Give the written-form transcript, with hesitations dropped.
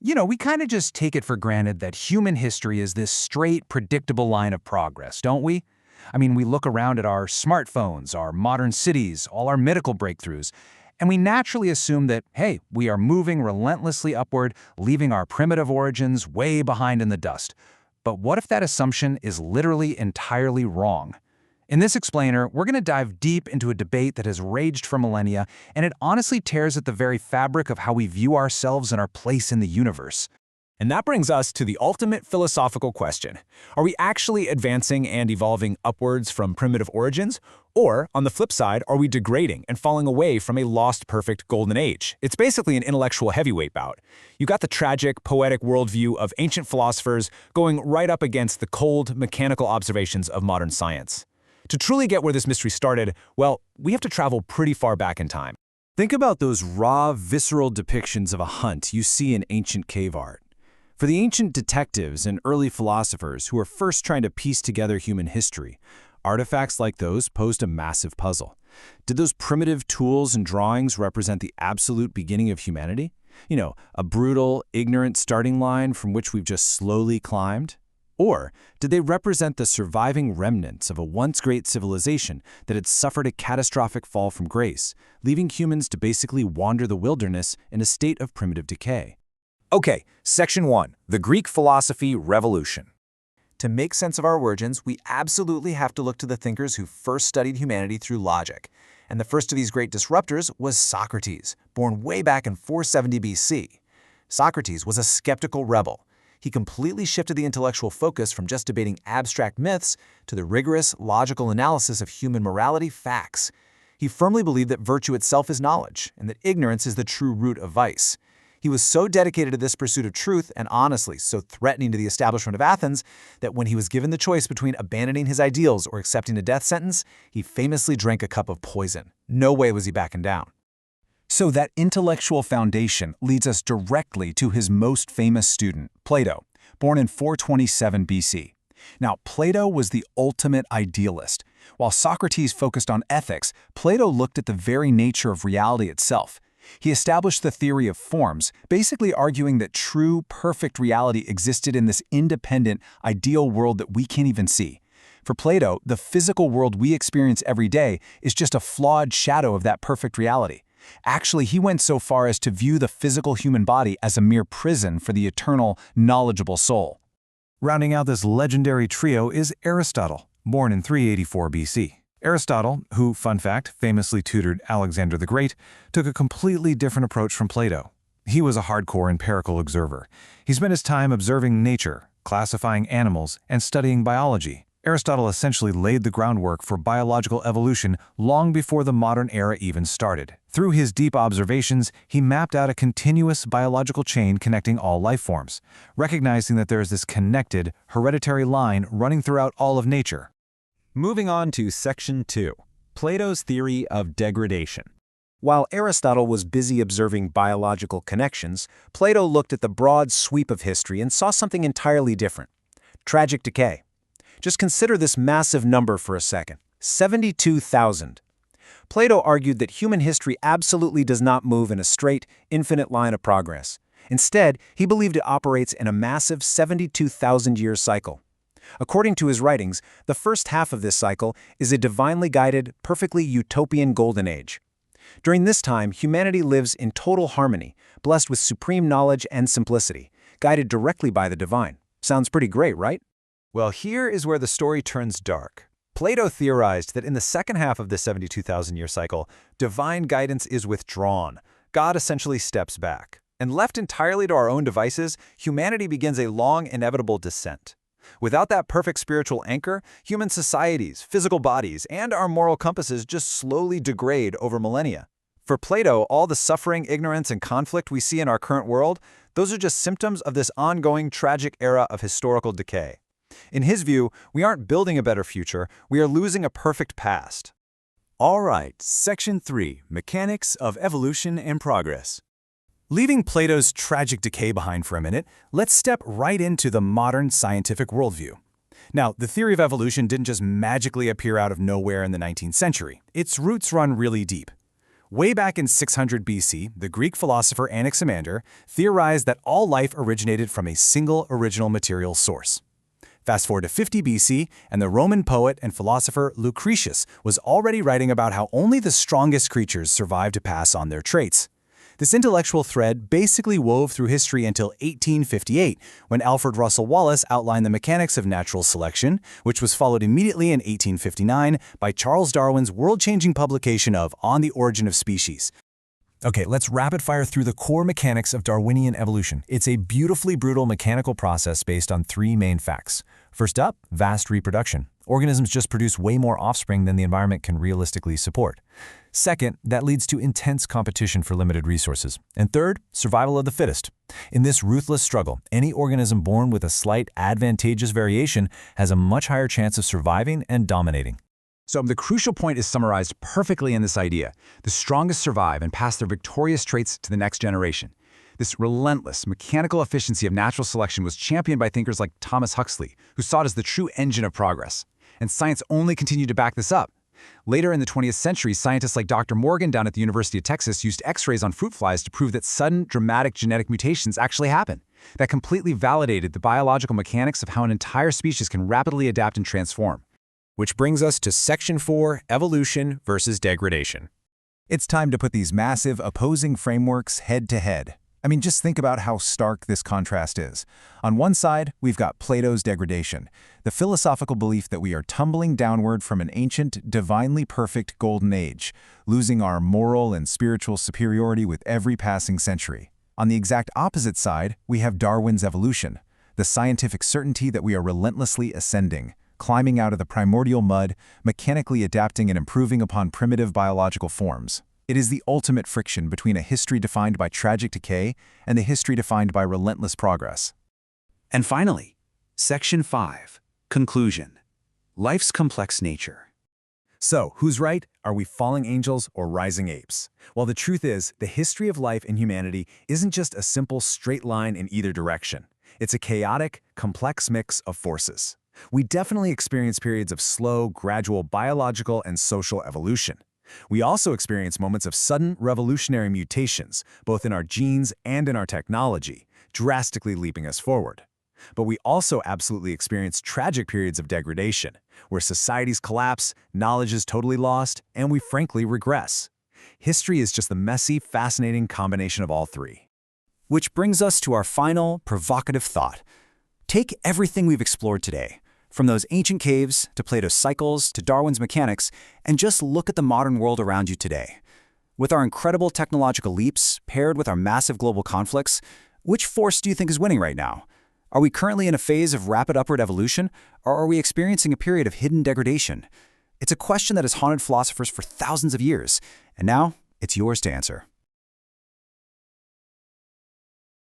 We kind of just take it for granted that human history is this straight, predictable line of progress, don't we? I mean, we look around at our smartphones, our modern cities, all our medical breakthroughs, and we naturally assume that, hey, we are moving relentlessly upward, leaving our primitive origins way behind in the dust. But what if that assumption is literally entirely wrong? In this explainer, we're going to dive deep into a debate that has raged for millennia, and it honestly tears at the very fabric of how we view ourselves and our place in the universe. And that brings us to the ultimate philosophical question. Are we actually advancing and evolving upwards from primitive origins? Or, on the flip side, are we degrading and falling away from a lost perfect golden age? It's basically an intellectual heavyweight bout. You got the tragic, poetic worldview of ancient philosophers going right up against the cold, mechanical observations of modern science. To truly get where this mystery started, well, we have to travel pretty far back in time. Think about those raw, visceral depictions of a hunt you see in ancient cave art. For the ancient detectives and early philosophers who were first trying to piece together human history, artifacts like those posed a massive puzzle. Did those primitive tools and drawings represent the absolute beginning of humanity? A brutal, ignorant starting line from which we've just slowly climbed? Or did they represent the surviving remnants of a once great civilization that had suffered a catastrophic fall from grace, leaving humans to basically wander the wilderness in a state of primitive decay? Okay, Section 1, the Greek philosophy revolution. To make sense of our origins, we absolutely have to look to the thinkers who first studied humanity through logic. And the first of these great disruptors was Socrates, born way back in 470 BC. Socrates was a skeptical rebel. He completely shifted the intellectual focus from just debating abstract myths to the rigorous, logical analysis of human morality facts. He firmly believed that virtue itself is knowledge, and that ignorance is the true root of vice. He was so dedicated to this pursuit of truth, and honestly so threatening to the establishment of Athens, that when he was given the choice between abandoning his ideals or accepting a death sentence, he famously drank a cup of poison. No way was he backing down. So that intellectual foundation leads us directly to his most famous student, Plato, born in 427 BC. Now, Plato was the ultimate idealist. While Socrates focused on ethics, Plato looked at the very nature of reality itself. He established the theory of forms, basically arguing that true, perfect reality existed in this independent, ideal world that we can't even see. For Plato, the physical world we experience every day is just a flawed shadow of that perfect reality. Actually, he went so far as to view the physical human body as a mere prison for the eternal, knowledgeable soul. Rounding out this legendary trio is Aristotle, born in 384 BC. Aristotle, who, fun fact, famously tutored Alexander the Great, took a completely different approach from Plato. He was a hardcore empirical observer. He spent his time observing nature, classifying animals, and studying biology. Aristotle essentially laid the groundwork for biological evolution long before the modern era even started. Through his deep observations, he mapped out a continuous biological chain connecting all life forms, recognizing that there is this connected, hereditary line running throughout all of nature. Moving on to Section 2, Plato's theory of degradation. While Aristotle was busy observing biological connections, Plato looked at the broad sweep of history and saw something entirely different: tragic decay. Just consider this massive number for a second: 72,000. Plato argued that human history absolutely does not move in a straight, infinite line of progress. Instead, he believed it operates in a massive 72,000-year cycle. According to his writings, the first half of this cycle is a divinely guided, perfectly utopian golden age. During this time, humanity lives in total harmony, blessed with supreme knowledge and simplicity, guided directly by the divine. Sounds pretty great, right? Well, here is where the story turns dark. Plato theorized that in the second half of the 72,000-year cycle, divine guidance is withdrawn. God essentially steps back. And left entirely to our own devices, humanity begins a long, inevitable descent. Without that perfect spiritual anchor, human societies, physical bodies, and our moral compasses just slowly degrade over millennia. For Plato, all the suffering, ignorance, and conflict we see in our current world, those are just symptoms of this ongoing tragic era of historical decay. In his view, we aren't building a better future, we are losing a perfect past. All right, Section 3, Mechanics of Evolution and Progress. Leaving Plato's tragic decay behind for a minute, let's step right into the modern scientific worldview. Now, the theory of evolution didn't just magically appear out of nowhere in the 19th century. Its roots run really deep. Way back in 600 BC, the Greek philosopher Anaximander theorized that all life originated from a single original material source. Fast forward to 50 BC, and the Roman poet and philosopher Lucretius was already writing about how only the strongest creatures survive to pass on their traits. This intellectual thread basically wove through history until 1858, when Alfred Russel Wallace outlined the mechanics of natural selection, which was followed immediately in 1859 by Charles Darwin's world-changing publication of On the Origin of Species. Okay, let's rapid fire through the core mechanics of Darwinian evolution. It's a beautifully brutal mechanical process based on three main facts. First up, vast reproduction. Organisms just produce way more offspring than the environment can realistically support. Second, that leads to intense competition for limited resources. And third, survival of the fittest. In this ruthless struggle, any organism born with a slight advantageous variation has a much higher chance of surviving and dominating. So the crucial point is summarized perfectly in this idea. The strongest survive and pass their victorious traits to the next generation. This relentless, mechanical efficiency of natural selection was championed by thinkers like Thomas Huxley, who saw it as the true engine of progress. And science only continued to back this up. Later in the 20th century, scientists like Dr. Morgan down at the University of Texas used X-rays on fruit flies to prove that sudden, dramatic genetic mutations actually happen. That completely validated the biological mechanics of how an entire species can rapidly adapt and transform. Which brings us to Section 4, Evolution versus Degradation. It's time to put these massive, opposing frameworks head-to-head. I mean, just think about how stark this contrast is. On one side, we've got Plato's degradation, the philosophical belief that we are tumbling downward from an ancient, divinely perfect golden age, losing our moral and spiritual superiority with every passing century. On the exact opposite side, we have Darwin's evolution, the scientific certainty that we are relentlessly ascending, climbing out of the primordial mud, mechanically adapting and improving upon primitive biological forms. It is the ultimate friction between a history defined by tragic decay and the history defined by relentless progress. And finally, Section 5, Conclusion. Life's complex nature. So, who's right? Are we falling angels or rising apes? Well, the truth is, the history of life in humanity isn't just a simple straight line in either direction. It's a chaotic, complex mix of forces. We definitely experience periods of slow, gradual biological and social evolution. We also experience moments of sudden, revolutionary mutations, both in our genes and in our technology, drastically leaping us forward. But we also absolutely experience tragic periods of degradation, where societies collapse, knowledge is totally lost, and we frankly regress. History is just the messy, fascinating combination of all three. Which brings us to our final, provocative thought. Take everything we've explored today, from those ancient caves, to Plato's cycles, to Darwin's mechanics, and just look at the modern world around you today. With our incredible technological leaps, paired with our massive global conflicts, which force do you think is winning right now? Are we currently in a phase of rapid upward evolution, or are we experiencing a period of hidden degradation? It's a question that has haunted philosophers for thousands of years, and now it's yours to answer.